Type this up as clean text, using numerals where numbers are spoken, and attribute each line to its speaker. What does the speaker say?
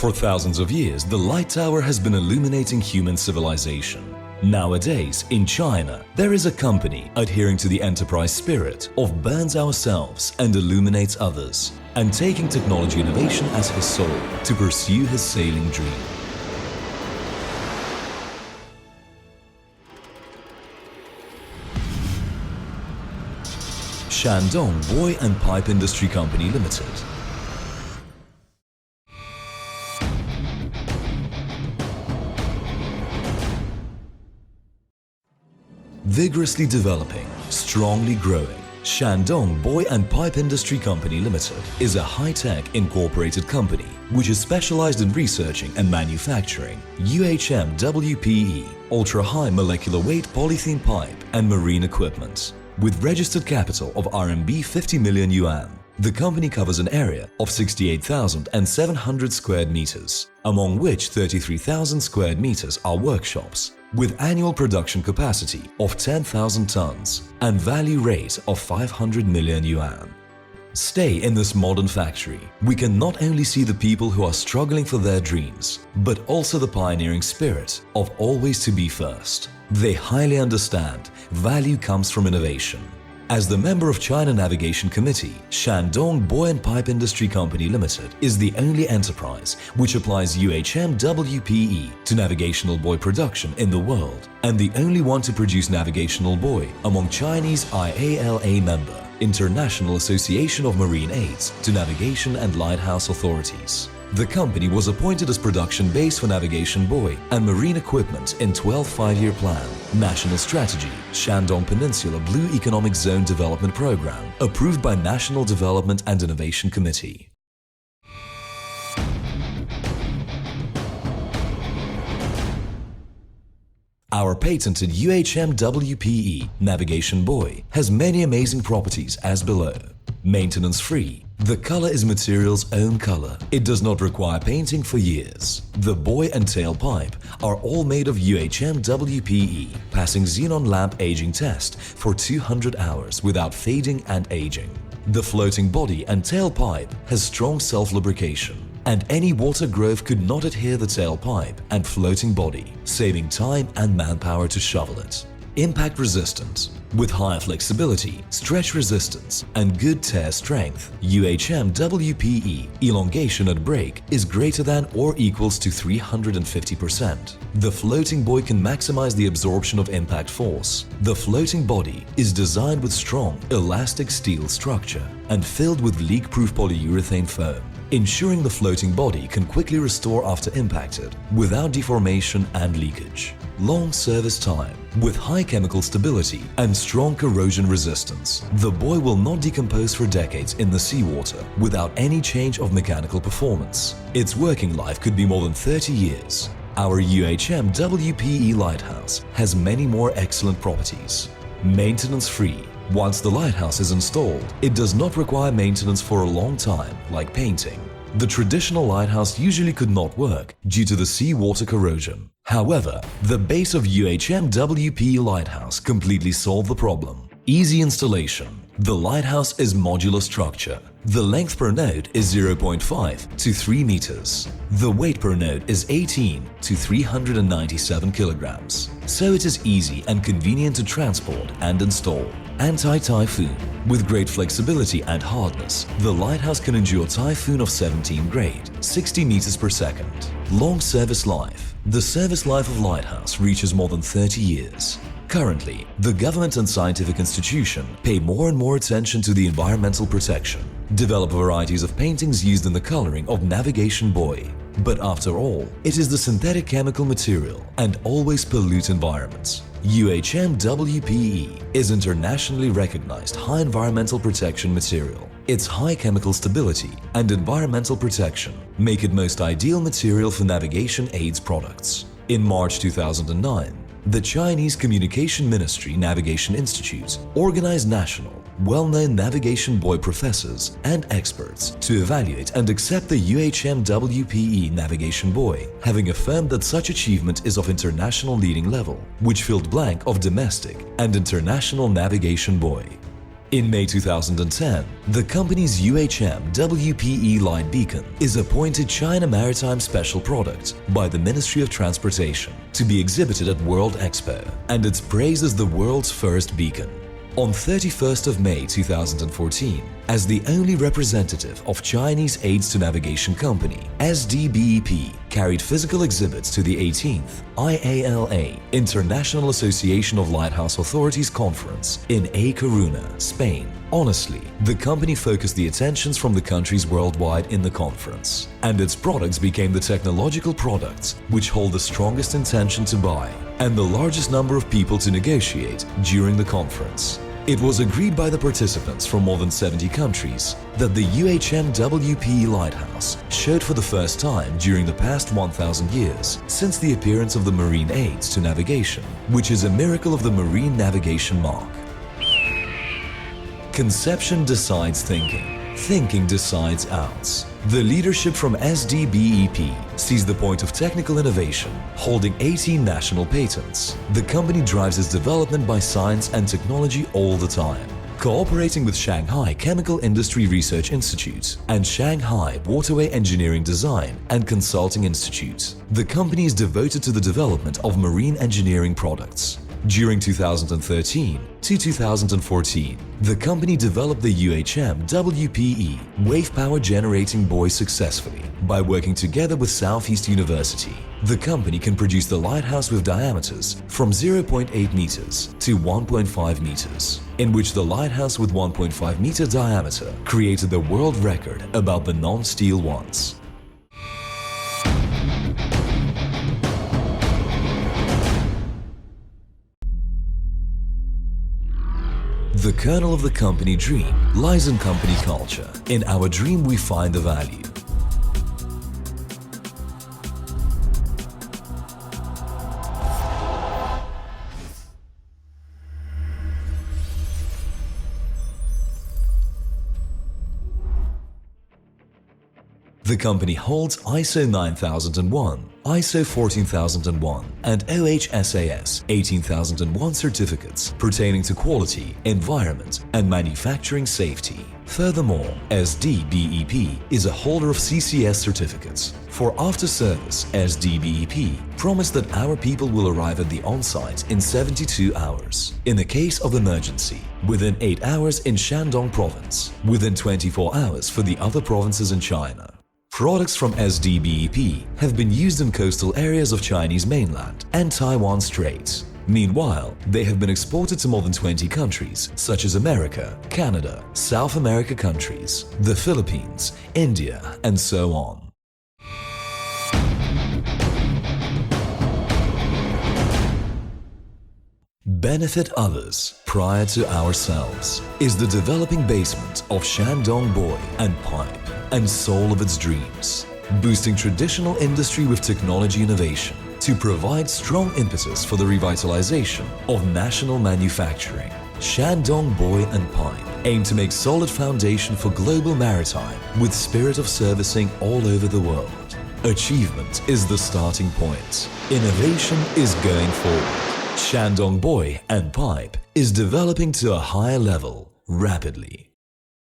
Speaker 1: For thousands of years, the light tower has been illuminating human civilization. Nowadays, in China, there is a company adhering to the enterprise spirit of burns ourselves and illuminates others, and taking technology innovation as his soul to pursue his sailing dream. Shandong Buoy and Pipe Industry Company Limited. Vigorously developing, strongly growing, Shandong Buoy and Pipe Industry Company Limited is a high-tech incorporated company which is specialized in researching and manufacturing UHM WPE, ultra-high molecular weight polythene pipe and marine equipment. With registered capital of RMB 50 million yuan, the company covers an area of 68,700 square meters, among which 33,000 square meters are workshops, with annual production capacity of 10,000 tons and value rate of 500 million yuan. Stay in this modern factory. We can not only see the people who are struggling for their dreams, but also the pioneering spirit of always to be first. They highly understand value comes from innovation. As the member of China Navigation Committee, Shandong Buoy and Pipe Industry Company Limited is the only enterprise which applies UHM WPE to navigational buoy production in the world, and the only one to produce navigational buoy among Chinese IALA member, International Association of Marine Aids to Navigation and Lighthouse Authorities. The company was appointed as production base for navigation buoy and marine equipment in 12 five-year plan, National Strategy, Shandong Peninsula Blue Economic Zone Development Program, approved by National Development and Innovation Committee. Our patented UHM WPE navigation buoy has many amazing properties as below. Maintenance-free. The color is material's own color. It does not require painting for years. The buoy and tailpipe are all made of UHM WPE, passing xenon lamp aging test for 200 hours without fading and aging. The floating body and tailpipe has strong self-lubrication, and any water growth could not adhere the tailpipe and floating body, saving time and manpower to shovel it. Impact resistant. With higher flexibility, stretch resistance, and good tear strength, UHM WPE elongation at break is greater than or equals to 350%. The floating buoy can maximize the absorption of impact force. The floating body is designed with strong, elastic steel structure and filled with leak-proof polyurethane foam, ensuring the floating body can quickly restore after impacted without deformation and leakage. Long service time. With high chemical stability and strong corrosion resistance, the buoy will not decompose for decades in the seawater without any change of mechanical performance. Its working life could be more than 30 years. Our UHM WPE lighthouse has many more excellent properties. Maintenance-free. Once the lighthouse is installed, it does not require maintenance for a long time, like painting. The traditional lighthouse usually could not work due to the seawater corrosion. However, the base of UHM WPE lighthouse completely solved the problem. Easy installation. The lighthouse is modular structure. The length per node is 0.5 to 3 meters. The weight per node is 18 to 397 kilograms. So it is easy and convenient to transport and install. Anti-typhoon. With great flexibility and hardness, the lighthouse can endure typhoon of 17 grade, 60 meters per second. Long service life. The service life of lighthouse reaches more than 30 years. Currently, the government and scientific institution pay more and more attention to the environmental protection, develop varieties of paintings used in the coloring of navigation buoy. But after all, it is the synthetic chemical material and always pollute environments. UHM WPE is internationally recognized high environmental protection material. Its high chemical stability and environmental protection make it most ideal material for navigation aids products. In March 2009, the Chinese Communication Ministry Navigation Institute organized national, well-known navigation buoy professors and experts to evaluate and accept the UHM WPE navigation buoy, having affirmed that such achievement is of international leading level, which filled blank of domestic and international navigation buoy. In May 2010, the company's UHM WPE Light Beacon is appointed China Maritime Special Product by the Ministry of Transportation to be exhibited at World Expo, and it's praised as the world's first beacon. On 31st of May 2014, as the only representative of Chinese Aids to Navigation Company, SDBEP carried physical exhibits to the 18th IALA International Association of Lighthouse Authorities Conference in A Coruña, Spain. Honestly, the company focused the attentions from the countries worldwide in the conference, and its products became the technological products which hold the strongest intention to buy and the largest number of people to negotiate during the conference. It was agreed by the participants from more than 70 countries that the UHM WPE Lighthouse showed for the first time during the past 1,000 years since the appearance of the Marine Aids to Navigation, which is a miracle of the Marine Navigation Mark. Conception decides thinking. Thinking decides outs. The leadership from SDBEP sees the point of technical innovation, holding 18 national patents. The company drives its development by science and technology all the time, cooperating with Shanghai Chemical Industry Research Institute and Shanghai Waterway Engineering Design and Consulting Institute. The company is devoted to the development of marine engineering products. During 2013 to 2014, the company developed the UHM WPE wave power generating buoy successfully by working together with Southeast University. The company can produce the lighthouse with diameters from 0.8 meters to 1.5 meters, in which the lighthouse with 1.5 meter diameter created the world record about the non-steel ones. The kernel of the company dream lies in company culture. In our dream, we find the value. The company holds ISO 9001, ISO 14001 and OHSAS 18001 certificates pertaining to quality, environment and manufacturing safety. Furthermore, SDBEP is a holder of CCS certificates. For after-service, SDBEP promised that our people will arrive at the on-site in 72 hours. In the case of emergency, within 8 hours in Shandong province, within 24 hours for the other provinces in China. Products from SDBEP have been used in coastal areas of Chinese mainland and Taiwan Straits. Meanwhile, they have been exported to more than 20 countries such as America, Canada, South America countries, the Philippines, India, and so on. Benefit others prior to ourselves is the developing basement of Shandong Buoy and Pipe and soul of its dreams, boosting traditional industry with technology innovation to provide strong impetus for the revitalization of national manufacturing. Shandong Buoy and Pipe aim to make solid foundation for global maritime with spirit of servicing all over the world. Achievement is the starting point. Innovation is going forward. Shandong Buoy and Pipe is developing to a higher level rapidly.